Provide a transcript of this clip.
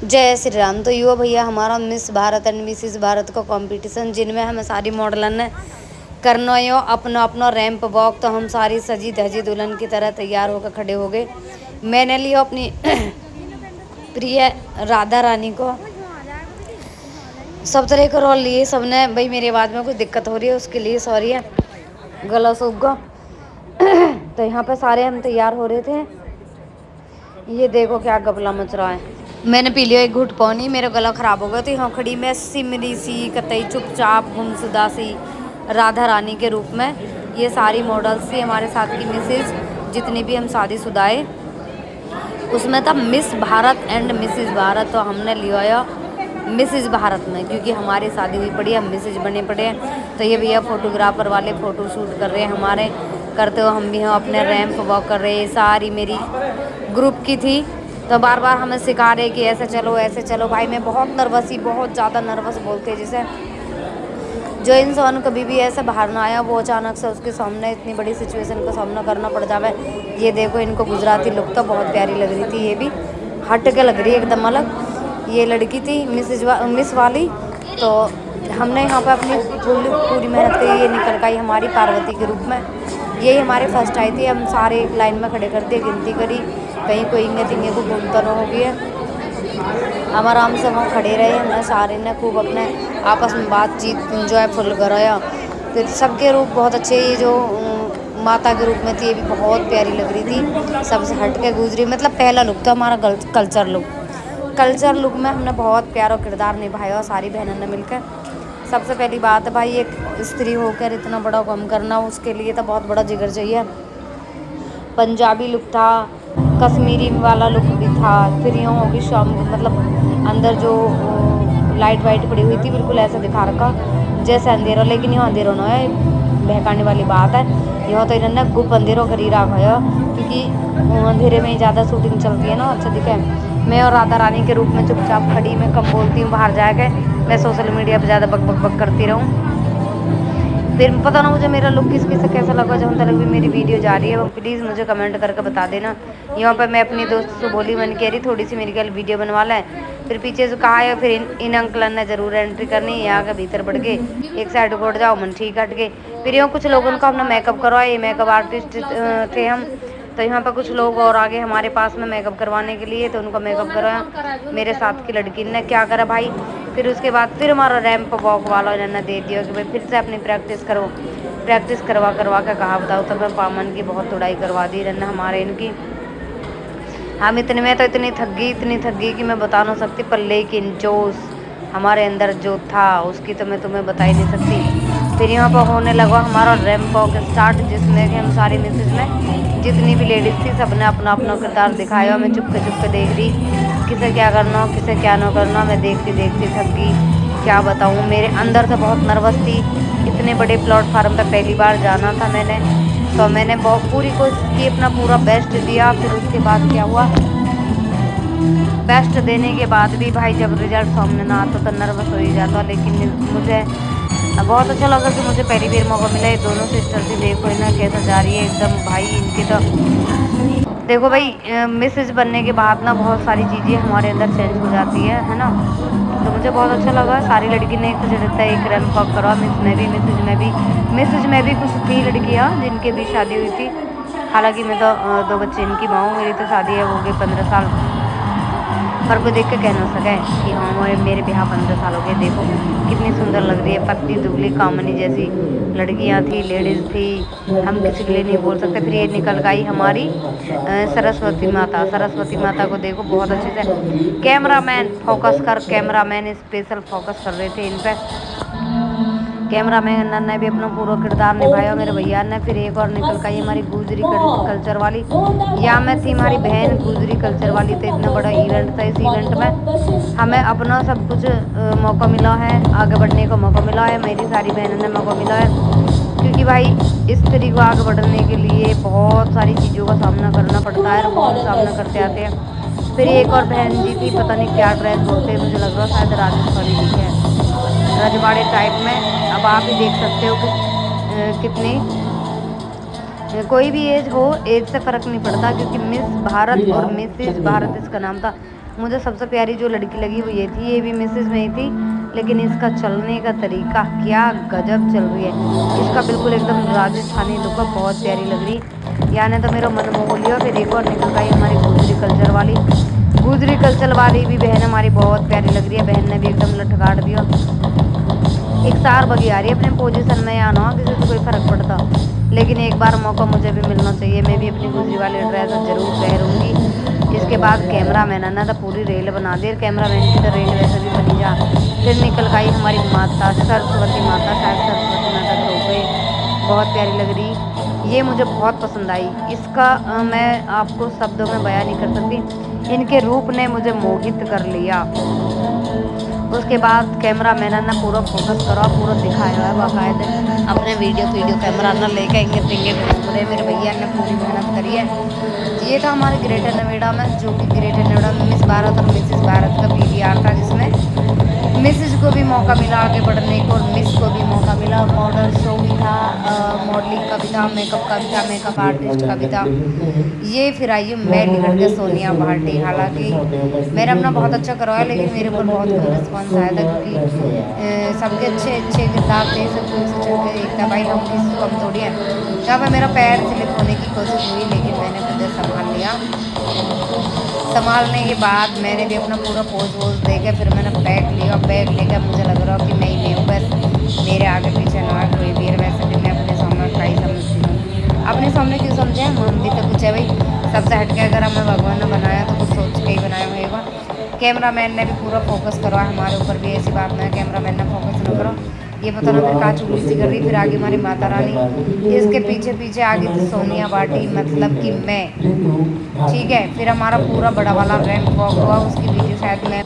जय श्री राम। तो युवा भैया हमारा miss Bharat and Mrs Bharat का कंपटीशन जिनमें हमें सारी मॉडलन ने करना यो अपना अपना रैंप वॉक। तो हम सारी सजी धजी दुल्हन की तरह तैयार होकर खड़े हो गए। मैंने लिया अपनी प्रिय राधा रानी को, सब तरह का रोल लिए सबने। भाई मेरी आवाज़ में कुछ दिक्कत हो रही है उसके लिए सॉरी है, गला सूख गया। तो यहाँ पे सारे हम तैयार हो रहे थे। ये देखो क्या गपला मच रहा है। मैंने पी लिया एक घुट पानी, मेरा गला ख़राब हो गया। तो यहाँ खड़ी मैं सिमरी सी कतई चुपचाप गुमशुदा सी राधा रानी के रूप में। ये सारी मॉडल्स थी हमारे साथ की मिसेज, जितनी भी हम शादीशुदाए। उसमें था miss Bharat and Mrs Bharat, तो हमने लिया मिसिस भारत में क्योंकि हमारी शादी हुई पड़ी, हम मिसेज बने पड़े हैं। तो ये भैया फोटोग्राफर वाले फ़ोटो शूट कर रहे हैं हमारे, करते हुए हम भी हम अपने रैंप वॉक कर रहे हैं। सारी मेरी ग्रुप की थी, तो बार बार हमें सिखा रहे कि ऐसे चलो ऐसे चलो। भाई मैं बहुत नर्वस ही, बहुत ज़्यादा नर्वस बोलते हैं जिसे। जो इंसान कभी भी ऐसे बाहर ना आया वो अचानक से उसके सामने इतनी बड़ी सिचुएशन का सामना करना पड़ जावे। ये देखो इनको गुजराती लुक तो बहुत प्यारी लग रही थी, ये भी हट के लग रही है एकदम अलग। ये लड़की थी मिस वाली। तो हमने यहाँ पे अपनी पूरी मेहनत करी, ये निकल गई हमारी पार्वती के रूप में। यही हमारे फर्स्ट आई थी। हम सारे एक लाइन में खड़े कर दिए, गिनती करी, कहीं कोई इंगे तिंगे को घूमता न हो गया। हम आराम से वहाँ खड़े रहे। हमने सारे ने खूब अपने आपस में बातचीत इंजॉय फुल कराया। फिर सबके रूप बहुत अच्छे, ये जो माता के रूप में थी ये भी बहुत प्यारी लग रही थी, सबसे हट के गुजरी। मतलब पहला लुक था हमारा कल्चर लुक। कल्चर लुक में हमने बहुत प्यारा किरदार निभाया सारी बहनों ने मिलकर। सबसे पहली बात है भाई, एक स्त्री होकर इतना बड़ा काम करना, उसके लिए तो बहुत बड़ा जिगर चाहिए। पंजाबी लुक था, कश्मीरी वाला लुक भी था। फिर यूँ होगी शाम, मतलब अंदर जो लाइट वाइट पड़ी हुई थी बिल्कुल ऐसा दिखा रखा जैसे अंधेरा, लेकिन यहाँ अंधेरा ना है, बहकाने वाली बात है। यहाँ तो इन्होंने गुप अंधेरों करी रखा है क्योंकि अंधेरे में ही ज़्यादा शूटिंग चलती है ना, अच्छा दिखे। मैं और राधा रानी के रूप में चुपचाप खड़ी, मैं कम बोलती हूँ बाहर जाके, मैं सोशल मीडिया पर ज़्यादा बक बक बक करती रहूँ। फिर पता ना मुझे मेरा लुक किस किस से कैसा लगा। जब तक भी मेरी वीडियो जा रही है वो प्लीज़ मुझे कमेंट करके बता देना। यहाँ पर मैं अपनी दोस्त से बोली, मैंने कह रही थोड़ी सी मेरी कल वीडियो बनवा लें। फिर पीछे से कहा है, फिर इन अंकल ने ज़रूर एंट्री करनी है। यहाँ के भीतर बढ़ गए, एक साइड कोट जाओ, मन ठीक हट गए। फिर यहाँ कुछ लोगों का हमने मेकअप करवाया, ये मेकअप आर्टिस्ट थे हम। तो यहाँ पर कुछ लोग और आगे हमारे पास में मेकअप करवाने के लिए, तो उनका मेकअप करवाया। मेरे साथ की लड़की ने क्या करा भाई, फिर उसके बाद फिर हमारा रैंप वॉक वाला इन्होंने दे दिया कि भाई फिर से अपनी प्रैक्टिस करो। प्रैक्टिस करवा करवा के कहा बताओ, तब मैं पामन की बहुत तुड़ाई करवा दी इन्होंने हमारे इनकी। हम इतने में तो इतनी थक गई कि मैं बता नहीं सकती, पर लेकिन जोश हमारे अंदर जो था उसकी तो मैं तुम्हें बता ही नहीं सकती। फिर यहाँ पर होने लगा हमारा रैंप वॉक स्टार्ट, जिसमें कि हम सारी मिसेज में जितनी भी लेडीज़ थी सबने अपना अपना किरदार दिखाया। मैं चुप के देख रही, किसे क्या करना किसे क्या ना करना, मैं देखती देखती थक गई। क्या बताऊँ, मेरे अंदर से बहुत नर्वस थी। इतने बड़े प्लेटफार्म पर पहली बार जाना था मैंने, तो मैंने बहुत पूरी कोशिश की, अपना पूरा बेस्ट दिया। फिर उसके बाद क्या हुआ, बेस्ट देने के बाद भी भाई जब रिजल्ट सामने ना आता तो नर्वस हो ही जाता। लेकिन मुझे बहुत अच्छा लगा कि मुझे पहली बार मौका मिला। ये दोनों सिस्टर थी, देखो ना कैसा जा रही है एकदम। भाई इनकी तो देखो भाई, मिसेज बनने के बाद ना बहुत सारी चीज़ें हमारे अंदर चेंज हो जाती है ना। तो मुझे बहुत अच्छा लगा। सारी लड़की ने कुछ रहता है, एक रैंप वॉक करा, मिसेज में भी कुछ थी लड़कियाँ जिनकी भी शादी हुई थी। हालांकि मैं तो 2 बच्चे इनकी माँ हूँ, मेरी तो शादी है, वो गई 15 साल। पर कोई देख के कह ना सके कि हाँ मेरे ब्याह 15 साल हो गए। देखो कितनी सुंदर लग रही है, पतली दुबली कामनी जैसी लड़कियाँ थी, लेडीज़ थी। हम किसी के लिए नहीं बोल सकते। फिर ये निकल गई हमारी सरस्वती माता। सरस्वती माता को देखो बहुत अच्छे से कैमरामैन फोकस कर, कैमरामैन स्पेशल फोकस कर रहे थे इन पर। कैमरामैन ने भी अपना पूरा किरदार निभाया, मेरे भैया ने। फिर एक और निकल गई हमारी गुजरी कल्चर वाली, या मैं थी हमारी बहन गुजरी कल्चर वाली। तो इतना बड़ा इवेंट था, इस इवेंट में हमें अपना सब कुछ मौका मिला है, आगे बढ़ने का मौका मिला है, मेरी सारी बहनों ने मौका मिला है। क्योंकि भाई स्त्री को आगे बढ़ने के लिए बहुत सारी चीज़ों का सामना करना पड़ता है और बहुत सामना करते आते हैं। फिर एक और बहन जी थी, पता नहीं क्या ड्रेस बोलते हैं, मुझे लग रहा शायद राजस्थानी जी है, रजवाड़े टाइप में। अब आप ही देख सकते हो कि कितनी कोई भी एज हो, एज से फ़र्क नहीं पड़ता, क्योंकि मिस भारत और मिसिज भारत इसका नाम था। मुझे सबसे प्यारी जो लड़की लगी वो ये थी, ये भी मिसेज में ही थी, लेकिन इसका चलने का तरीका क्या गजब चल रही है। इसका बिल्कुल एकदम राजस्थानी लुक है, बहुत प्यारी लग रही। यानी तो मेरा मन मोह लिया। फिर एक और निकल गई हमारी गुजरी कल्चर वाली। गुजरी कल्चर वाली भी बहन हमारी बहुत प्यारी लग रही है। बहन ने भी एकदम लटकाट दिया। एक सार बगी आ रही है अपने पोजीशन में, या ना किसी से कोई फर्क पड़ता, लेकिन एक बार मौका मुझे भी मिलना चाहिए। मैं भी अपनी गुजरी वाली ड्रेस जरूर पहनूंगी। इसके बाद कैमरा मैन ने तो पूरी रेल बना दी। कैमरा मैन की तो रेल वैसे भी बनी जा। फिर निकल गई हमारी माता सरस्वती माता, शायद सरस्वती माता के रूप में बहुत प्यारी लग रही। ये मुझे बहुत पसंद आई। इसका मैं आपको शब्दों में बयान नहीं कर सकती। इनके रूप ने मुझे मोहित कर लिया। उसके बाद कैमरा मैन ने पूरा फोकस करा, पूरा दिखाया है बाकायदे अपने वीडियो कैमरा ना लेके इंगे पूरे मेरे भैया ने पूरी मेहनत करी है। ये था हमारे ग्रेटर नोएडा में, जो कि ग्रेटर नोएडा में मिस भारत और मिसेस भारत का पीवीआर था, जिसमें मिसेज को भी मौका मिला आगे बढ़ने को और मिस को भी मौका मिला। मॉडल शो भी था, मॉडलिंग का भी था, मेकअप का भी था, मेकअप आर्टिस्ट का भी था। ये फिर आई मैं निकल के सोनिया भाटी। हालांकि मैंने अपना बहुत अच्छा करवाया, लेकिन मेरे ऊपर बहुत कम रिस्पॉन्स आया था, क्योंकि सबके अच्छे अच्छे किरदार थे, सब कुछ से चल के देखता भाई हम किसी को कम थोड़ी है। यहाँ पर मेरा पैर स्लिप होने की कोशिश हुई, लेकिन मैंने खुद संभाल लिया। संभालने के बाद मैंने भी अपना पूरा पोज वोज दे के फिर मैंने बैग लिया। बैग लेकर मुझे लग रहा कि मैं ही नहीं हूँ, बस मेरे आगे पीछे ना कोई भी है। वैसे भी मैं अपने सामने क्या ही समझती हूँ, अपने सामने क्यों समझे, हम भी तो कुछ है भाई। सबसे हटके अगर हमें भगवान ने बनाया तो कुछ सोच के ही बनाया होगा। कैमरा मैन ने भी पूरा फोकस करवाया हमारे ऊपर भी, ऐसी बात नहीं कैमरा मैन ने फोकस न करो। ये पता ना फिर कहाँ चुगली सी कर रही। फिर आगे हमारी माता रानी, इसके पीछे पीछे आगे थी सोनिया भाटी, मतलब कि मैं। ठीक है, फिर हमारा पूरा बड़ा वाला रैंप वॉक हुआ, उसकी वीडियो शायद मैं